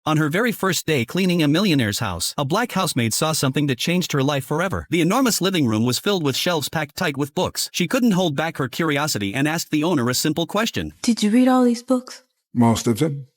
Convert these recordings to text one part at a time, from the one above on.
On her very first day cleaning a millionaire's house, a black housemaid saw something that changed her life forever. The enormous living room was filled with shelves packed tight with books. She couldn't hold back her curiosity and asked the owner a simple question. Did you read all these books? Most of them.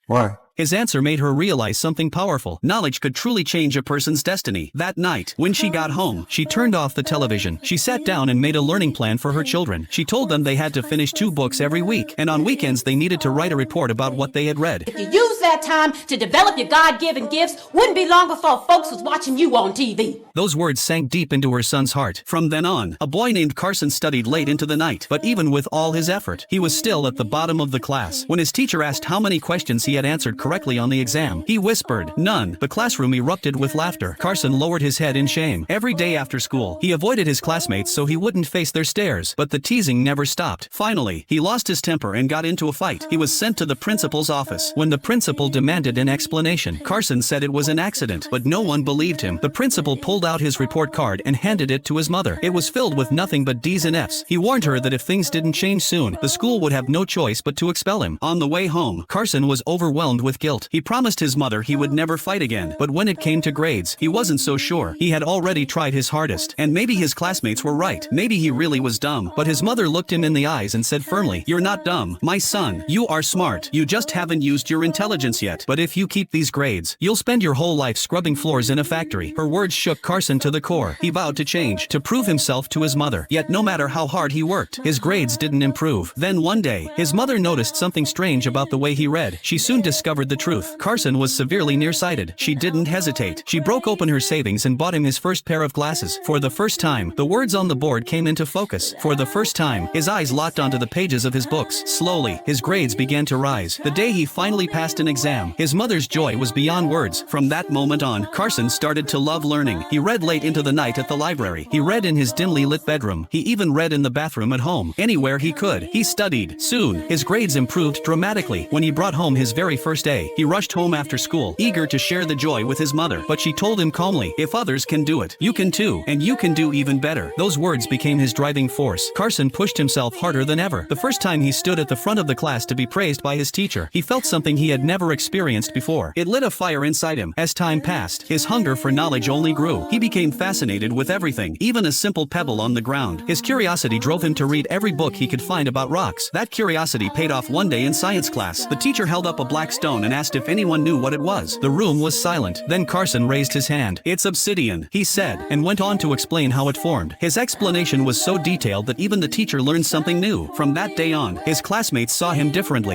Why? His answer made her realize something powerful. Knowledge could truly change a person's destiny. That night, when she got home, she turned off the television. She sat down and made a learning plan for her children. She told them they had to finish 2 books every week, and on weekends they needed to write a report about what they had read. If you use that time to develop your God-given gifts, wouldn't be long before folks was watching you on TV. Those words sank deep into her son's heart. From then on, a boy named Carson studied late into the night, but even with all his effort, he was still at the bottom of the class. When his teacher asked how many questions he had answered correctly on the exam, he whispered, "None." The classroom erupted with laughter. Carson lowered his head in shame. Every day after school, he avoided his classmates so he wouldn't face their stares, but the teasing never stopped. Finally, he lost his temper and got into a fight. He was sent to the principal's office. When the principal demanded an explanation, Carson said it was an accident, but no one believed him. The principal pulled out his report card and handed it to his mother. It was filled with nothing but D's and F's. He warned her that if things didn't change soon, the school would have no choice but to expel him. On the way home, Carson was overwhelmed with guilt. He promised his mother he would never fight again, but when it came to grades, he wasn't so sure. He had already tried his hardest, and maybe his classmates were right. Maybe he really was dumb, but his mother looked him in the eyes and said firmly, "You're not dumb, my son. You are smart. You just haven't used your intelligence yet. But if you keep these grades, you'll spend your whole life scrubbing floors in a factory." Her words shook Carson to the core. He vowed to change, to prove himself to his mother. Yet no matter how hard he worked, his grades didn't improve. Then one day, his mother noticed something strange about the way he read. She soon discovered the truth. Carson was severely nearsighted. She didn't hesitate. She broke open her savings and bought him his first pair of glasses. For the first time, the words on the board came into focus. For the first time, his eyes locked onto the pages of his books. Slowly, his grades began to rise. The day he finally passed an exam, his mother's joy was beyond words. From that moment on, Carson started to love learning. He read late into the night at the library. He read in his dimly lit bedroom. He even read in the bathroom at home. Anywhere he could, he studied. Soon, his grades improved dramatically. When he brought home his very first A, he rushed home after school, eager to share the joy with his mother. But she told him calmly, "If others can do it, you can too, and you can do even better." Those words became his driving force. Carson pushed himself harder than ever. The first time he stood at the front of the class to be praised by his teacher, he felt something he had never experienced before. It lit a fire inside him. As time passed, his hunger for knowledge only grew. He became fascinated with everything, even a simple pebble on the ground. His curiosity drove him to read every book he could find about rocks. That curiosity paid off one day in science class. The teacher held up a black stone and asked if anyone knew what it was. The room was silent. Then Carson raised his hand. "It's obsidian," he said, and went on to explain how it formed. His explanation was so detailed that even the teacher learned something new. From that day on, his classmates saw him differently.